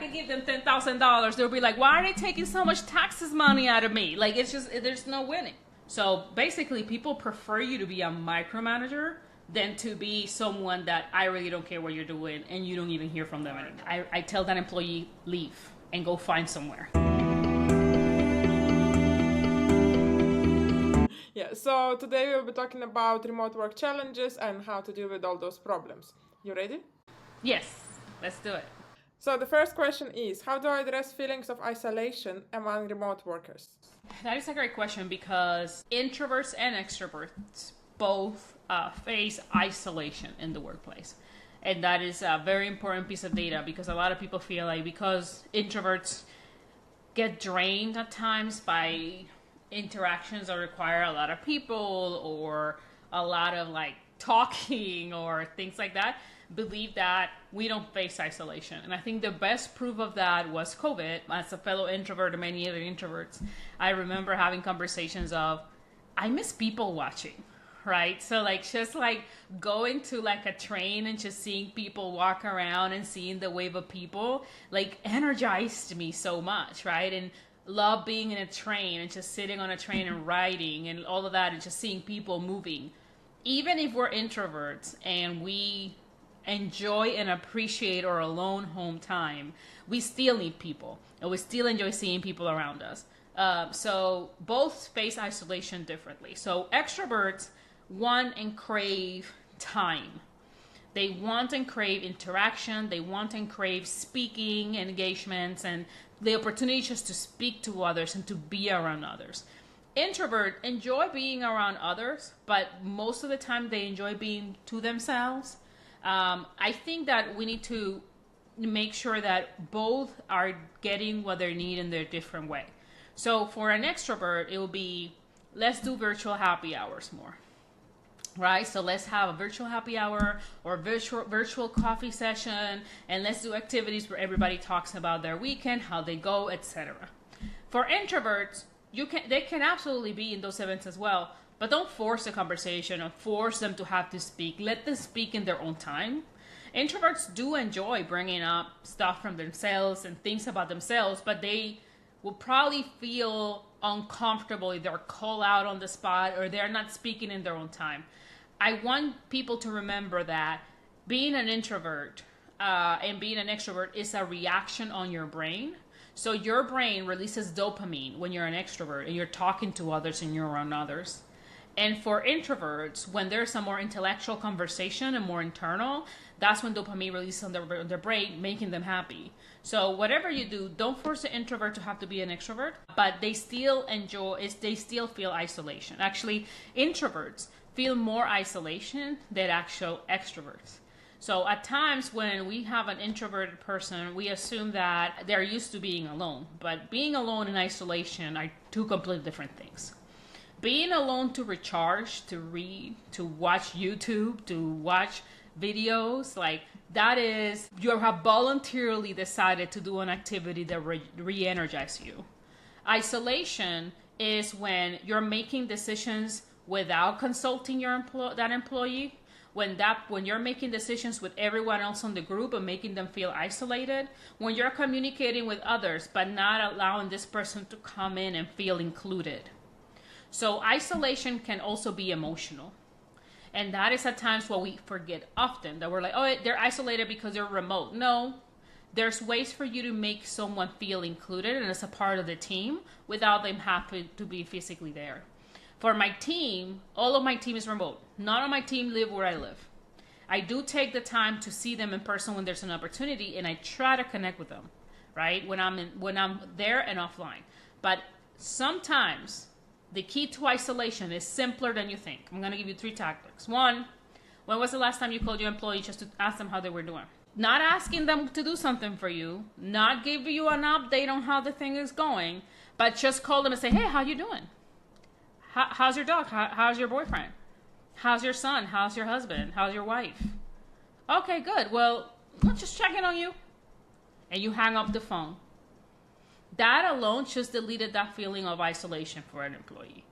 could give them $10,000, they'll be like, why are they taking so much taxes money out of me? Like, it's just, there's no winning. So basically, people prefer you to be a micromanager than to be someone that I really don't care what you're doing and you don't even hear from them anymore. I tell that employee, leave and go find somewhere. Yeah, so today we'll be talking about remote work challenges and how to deal with all those problems. You ready? Yes, let's do it. So the first question is, how do I address feelings of isolation among remote workers? That is a great question because introverts and extroverts both face isolation in the workplace. And that is a very important piece of data because a lot of people feel like because introverts get drained at times by interactions that require a lot of people or a lot of like talking or things like that, believe that we don't face isolation. And I think the best proof of that was COVID. As a fellow introvert and many other introverts, I remember having conversations of, I miss people watching, right? So like just like going to like a train and just seeing people walk around and seeing the wave of people like energized me so much, right? And love being in a train and just sitting on a train and riding and all of that and just seeing people moving. Even if we're introverts and we enjoy and appreciate our alone home time, we still need people and we still enjoy seeing people around us. So both face isolation differently. So extroverts want and crave time. They want and crave interaction. They want and crave speaking engagements and the opportunity just to speak to others and to be around others. Introvert enjoy being around others, but most of the time they enjoy being to themselves. I think that we need to make sure that both are getting what they need in their different way. So for an extrovert, it will be, let's do virtual happy hours more. Right? So let's have a virtual happy hour or virtual coffee session, and let's do activities where everybody talks about their weekend, how they go, etc. For introverts, they can absolutely be in those events as well, but don't force the conversation or force them to have to speak. Let them speak in their own time. Introverts do enjoy bringing up stuff from themselves and things about themselves, but they will probably feel uncomfortable if they're called out on the spot or they're not speaking in their own time. I want people to remember that being an introvert and being an extrovert is a reaction on your brain. So your brain releases dopamine when you're an extrovert and you're talking to others and you're around others. And for introverts, when there's a more intellectual conversation and more internal, that's when dopamine releases on their brain, making them happy. So whatever you do, don't force the introvert to have to be an extrovert, but they still feel isolation. Actually, introverts feel more isolation than actual extroverts. So at times when we have an introverted person, we assume that they're used to being alone. But being alone and isolation are two completely different things. Being alone to recharge, to read, to watch YouTube, to watch videos, like that is, you have voluntarily decided to do an activity that re-energizes you. Isolation is when you're making decisions without consulting that employee, when you're making decisions with everyone else on the group and making them feel isolated, when you're communicating with others but not allowing this person to come in and feel included. So isolation can also be emotional. And that is at times what we forget often, that we're like, oh, they're isolated because they're remote. No, there's ways for you to make someone feel included and as a part of the team without them having to be physically there. For my team, all of my team is remote. None of my team live where I live. I do take the time to see them in person when there's an opportunity, and I try to connect with them, right? When I'm there and offline. But sometimes the key to isolation is simpler than you think. I'm going to give you 3 tactics. 1, when was the last time you called your employee just to ask them how they were doing? Not asking them to do something for you, not give you an update on how the thing is going, but just call them and say, hey, how you doing? How's your dog? How's your boyfriend? How's your son? How's your husband? How's your wife? Okay, good. Well, let's just check in on you. And you hang up the phone. That alone just deleted that feeling of isolation for an employee.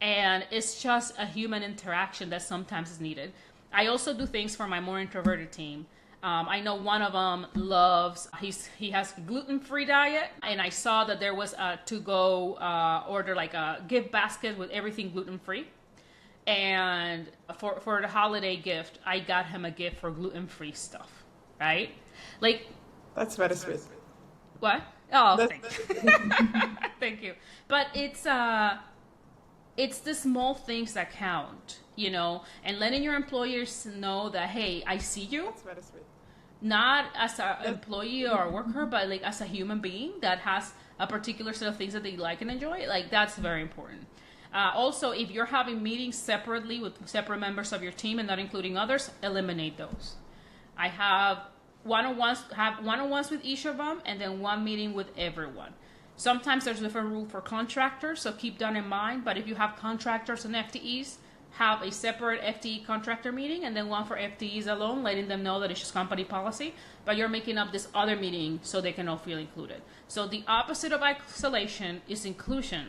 And it's just a human interaction that sometimes is needed. I also do things for my more introverted team. I know one of them loves, he has gluten-free diet, and I saw that there was a to-go order, like a gift basket with everything gluten-free. And for the holiday gift, I got him a gift for gluten-free stuff, right? Like, That's very sweet. what? Oh, That's thanks. Thank you. But it's the small things that count, and letting your employers know that, hey, I see you, That's very sweet. not as an employee or a worker, but like as a human being that has a particular set of things that they like and enjoy. Like, that's very important. Also, if you're having meetings separately with separate members of your team and not including others, eliminate those. I have one-on-ones with each of them, and then one meeting with everyone. Sometimes there's a different rule for contractors, so keep that in mind. But if you have contractors and FTEs, have a separate FTE contractor meeting and then one for FTEs alone, letting them know that it's just company policy, but you're making up this other meeting so they can all feel included. So the opposite of isolation is inclusion.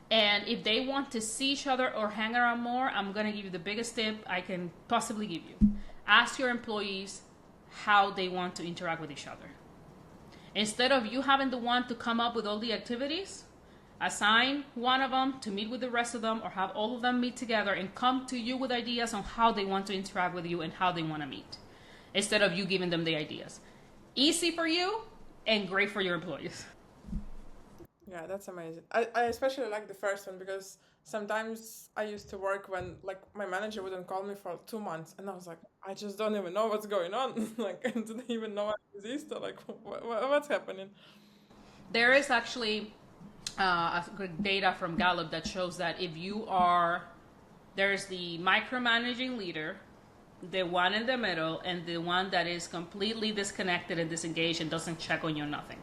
And if they want to see each other or hang around more, I'm going to give you the biggest tip I can possibly give you. Ask your employees how they want to interact with each other. Instead of you having the one to come up with all the activities, assign one of them to meet with the rest of them, or have all of them meet together and come to you with ideas on how they want to interact with you and how they want to meet, instead of you giving them the ideas. Easy for you and great for your employees. Yeah, that's amazing. I especially like the first one because sometimes I used to work when like my manager wouldn't call me for 2 months, and I was like, I just don't even know what's going on. Like, I didn't even know I exist, or like what's happening. There is actually good data from Gallup that shows that there's the micromanaging leader, the one in the middle, and the one that is completely disconnected and disengaged and doesn't check on you or nothing.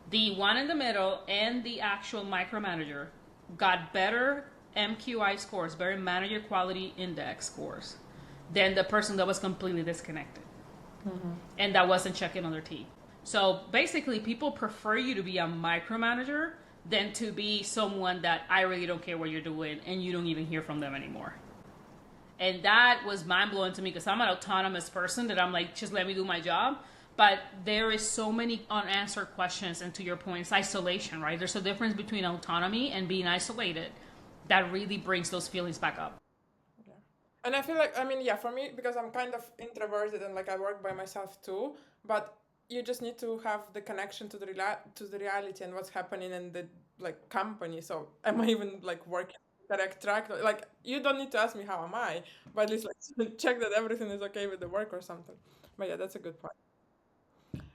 The one in the middle and the actual micromanager got better MQI scores, better manager quality index scores, than the person that was completely disconnected and that wasn't checking on their team. So basically, people prefer you to be a micromanager than to be someone that I really don't care what you're doing and you don't even hear from them anymore. And that was mind-blowing to me because I'm an autonomous person that I'm like, just let me do my job. But there is so many unanswered questions, and to your point, it's isolation, right? There's a difference between autonomy and being isolated that really brings those feelings back up. Yeah. And I feel like, for me, because I'm kind of introverted and like I work by myself too, but you just need to have the connection to the reality and what's happening in the like company. So am I even like working correct track? Like, you don't need to ask me how am I, but at least like check that everything is okay with the work or something. But yeah, that's a good point.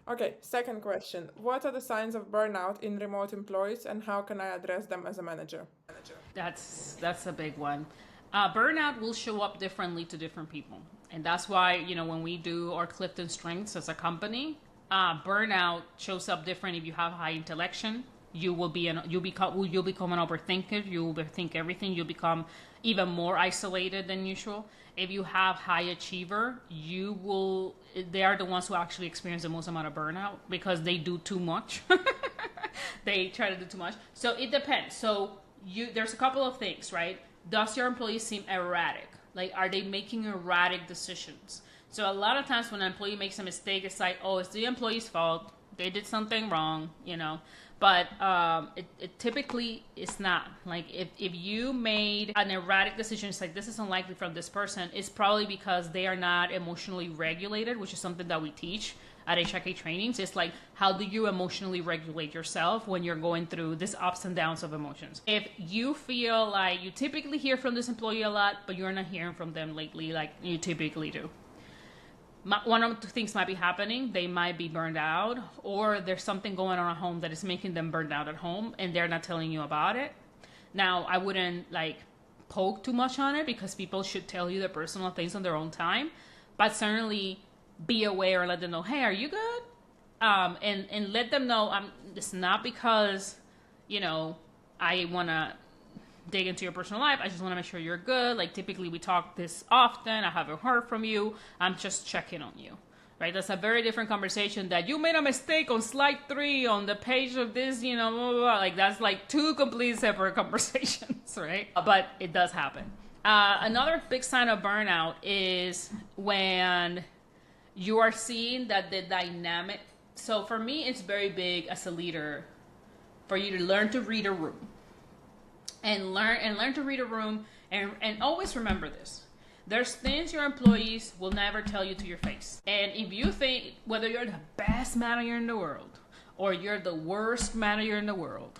Okay, second question. What are the signs of burnout in remote employees and how can I address them as a manager? That's a big one. Burnout will show up differently to different people. And that's why, when we do our Clifton Strengths as a company, burnout shows up different. If you have high intellection, you'll become an overthinker. You'll overthink everything. You'll become even more isolated than usual. If you have high achiever, they are the ones who actually experience the most amount of burnout because they do too much. They try to do too much. So it depends. So there's a couple of things, right? Does your employees seem erratic? Like, are they making erratic decisions? So a lot of times when an employee makes a mistake, it's like, oh, it's the employee's fault. They did something wrong, But it typically is not. Like, if you made an erratic decision, it's like, this is unlikely from this person, it's probably because they are not emotionally regulated, which is something that we teach at HIK trainings. It's like, how do you emotionally regulate yourself when you're going through these ups and downs of emotions? If you feel like you typically hear from this employee a lot, but you're not hearing from them lately like you typically do, one of the things might be happening. They might be burned out, or there's something going on at home that is making them burned out at home and they're not telling you about it. Now, I wouldn't poke too much on it because people should tell you their personal things on their own time, but certainly be aware and let them know, hey, are you good? And let them know it's not because, I want to dig into your personal life. I just want to make sure you're good. Like, typically we talk this often. I haven't heard from you. I'm just checking on you, right? That's a very different conversation that you made a mistake on slide 3 on the page of this, blah, blah, blah. Like, that's like 2 complete separate conversations, right? But it does happen. Another big sign of burnout is when you are seeing that the dynamic. So for me, it's very big as a leader for you to learn to read a room and learn to read a room and always remember this. There's things your employees will never tell you to your face. And if you think whether you're the best manager in the world or you're the worst manager in the world,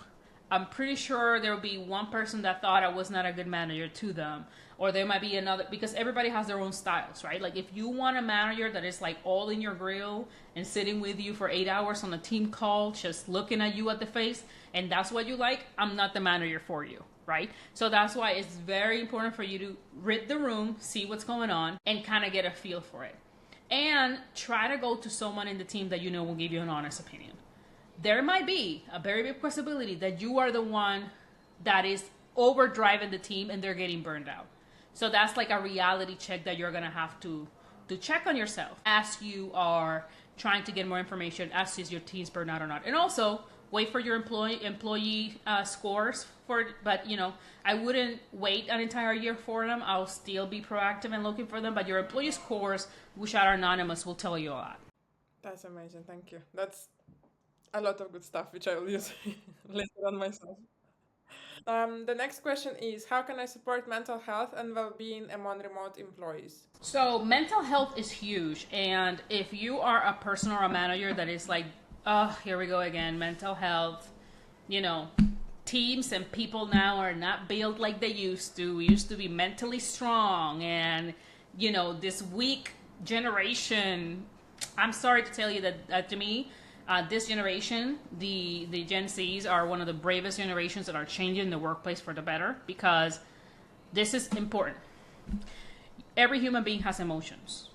I'm pretty sure there will be one person that thought I was not a good manager to them. Or there might be another, because everybody has their own styles, right? Like if you want a manager that is like all in your grill and sitting with you for 8 hours on a team call, just looking at you at the face, and that's what you like, I'm not the manager for you, right? So that's why it's very important for you to read the room, see what's going on, and kind of get a feel for it. And try to go to someone in the team that you know will give you an honest opinion. There might be a very big possibility that you are the one that is overdriving the team and they're getting burned out. So that's like a reality check that you're going to have to check on yourself as you are trying to get more information as is your team's burnout or not. And also wait for your employee scores but I wouldn't wait an entire year for them. I'll still be proactive and looking for them, but your employee scores, which are anonymous, will tell you a lot. That's amazing. Thank you. That's a lot of good stuff, which I will use later on myself. The next question is, how can I support mental health and well-being among remote employees? So mental health is huge. And if you are a person or a manager that is like, oh, here we go again, mental health, teams and people now are not built like they used to. We used to be mentally strong. And, this weak generation, I'm sorry to tell you that to me, this generation, the Gen Zs are one of the bravest generations that are changing the workplace for the better, because this is important. Every human being has emotions.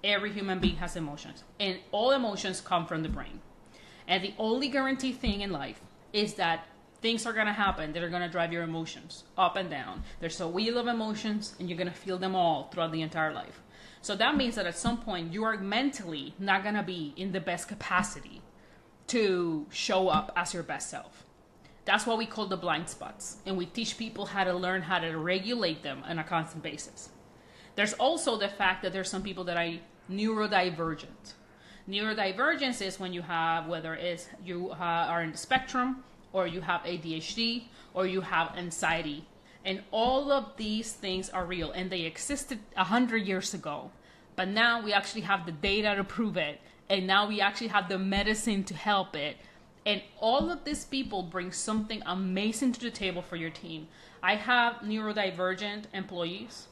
Every human being has emotions. And all emotions come from the brain. And the only guaranteed thing in life is that things are going to happen that are going to drive your emotions up and down. There's a wheel of emotions, and you're going to feel them all throughout the entire life. So that means that at some point, you are mentally not going to be in the best capacity to show up as your best self. That's what we call the blind spots. And we teach people how to learn how to regulate them on a constant basis. There's also the fact that there's some people that are neurodivergent. Neurodivergence is when you have, whether it's you are in the spectrum, or you have ADHD, or you have anxiety. And all of these things are real, and they existed 100 years ago. But now we actually have the data to prove it. And now we actually have the medicine to help it. And all of these people bring something amazing to the table for your team. I have neurodivergent employees.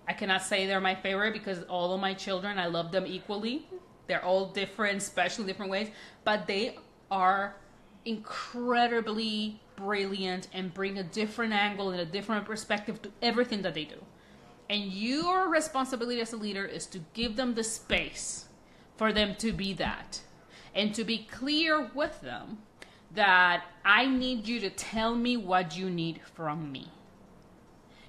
I cannot say they're my favorite because all of my children, I love them equally. They're all different, special different ways. But they are incredibly brilliant and bring a different angle and a different perspective to everything that they do. And your responsibility as a leader is to give them the space for them to be that, and to be clear with them that I need you to tell me what you need from me.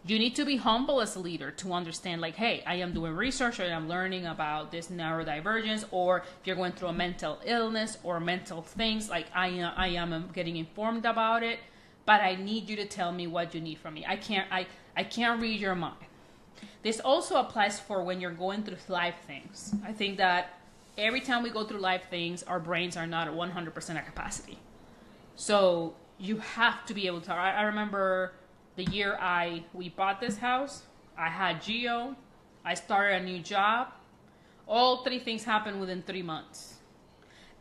You need to be humble as a leader to understand, like, hey, I am doing research, or I'm learning about this neurodivergence, or if you're going through a mental illness or mental things, like I am getting informed about it, but I need you to tell me what you need from me. I can't read your mind. This also applies for when you're going through life things. I think that every time we go through life things, our brains are not at 100% at capacity. So you have to be able to. I remember the year we bought this house, I had Geo, I started a new job. All three things happened within 3 months.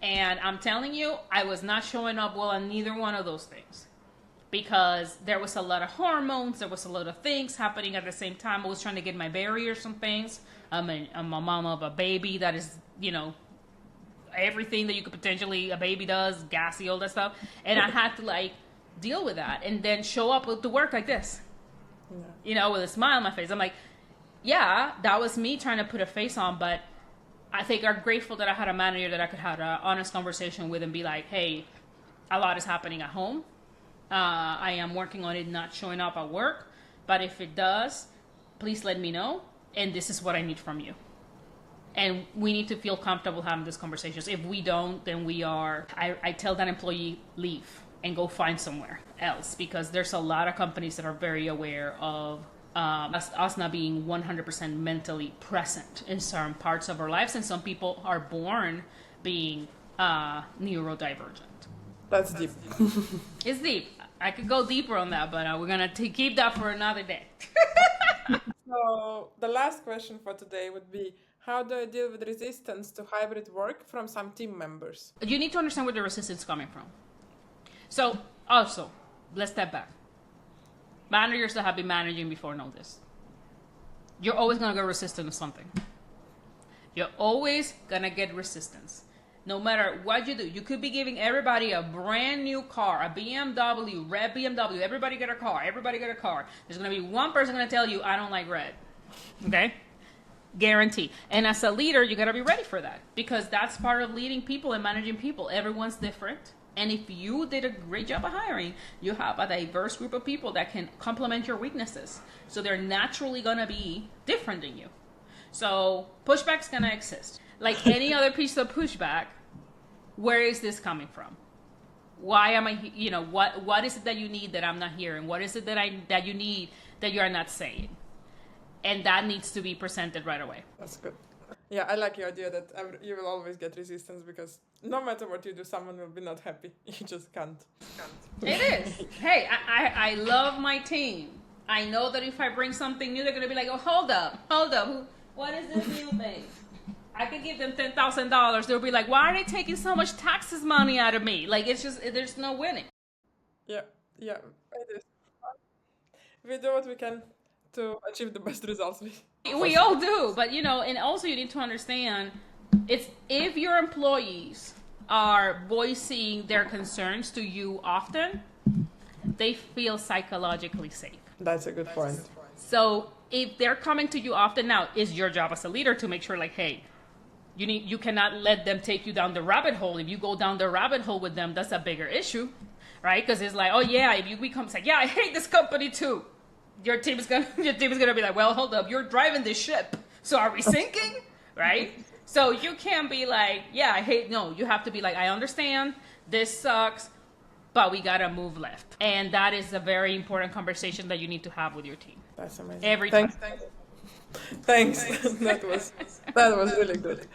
And I'm telling you, I was not showing up well on neither one of those things. Because there was a lot of hormones, there was a lot of things happening at the same time. I was trying to get my barriers and things. I'm a mom of a baby that is, everything that you could potentially, a baby does, gassy, all that stuff. And I had to deal with that and then show up to work like this, with a smile on my face. I'm like, yeah, that was me trying to put a face on, but I think I'm grateful that I had a manager that I could have an honest conversation with and be like, hey, a lot is happening at home. I am working on it not showing up at work, but if it does, please let me know, and this is what I need from you. And we need to feel comfortable having these conversations. If we don't, then I tell that employee, leave and go find somewhere else, because there's a lot of companies that are very aware of us not being 100% mentally present in certain parts of our lives, and some people are born being neurodivergent. That's deep. It's deep. I could go deeper on that, but we're gonna keep that for another day. So the last question for today would be, how do I deal with resistance to hybrid work from some team members? You need to understand where the resistance is coming from. So also, let's step back. Managers that have been managing before know this. You're always gonna get resistance to something. You're always gonna get resistance. No matter what you do, you could be giving everybody a brand new car, a BMW, red BMW. Everybody get a car. Everybody get a car. There's going to be one person going to tell you, I don't like red. Okay? Guarantee. And as a leader, you got to be ready for that, because that's part of leading people and managing people. Everyone's different. And if you did a great job of hiring, you have a diverse group of people that can complement your weaknesses. So they're naturally going to be different than you. So pushback's going to exist. Like any other piece of pushback, where is this coming from? Why am I, what is it that you need that I'm not hearing? What is it that you need that you are not saying? And that needs to be presented right away. That's good. Yeah, I like your idea that you will always get resistance, because no matter what you do, someone will be not happy. You just can't. It is. Hey, I love my team. I know that if I bring something new, they're going to be like, oh, hold up. What is this new thing? I could give them $10,000. They'll be like, why are they taking so much taxes money out of me? Like, it's just, there's no winning. Yeah, it is. We do what we can to achieve the best results. We all do, but and also you need to understand, it's if your employees are voicing their concerns to you often, they feel psychologically safe. That's a good point. So if they're coming to you often, now it's your job as a leader to make sure, like, hey, you cannot let them take you down the rabbit hole. If you go down the rabbit hole with them, that's a bigger issue, right? Because it's like, oh yeah, if you become like, yeah, I hate this company too. Your team is gonna be like, well, hold up, you're driving this ship, so are we sinking, right? So you can't be like, yeah, I hate. No, you have to be like, I understand this sucks, but we gotta move left, and that is a very important conversation that you need to have with your team. That's amazing. Every time. Thanks. That was really good.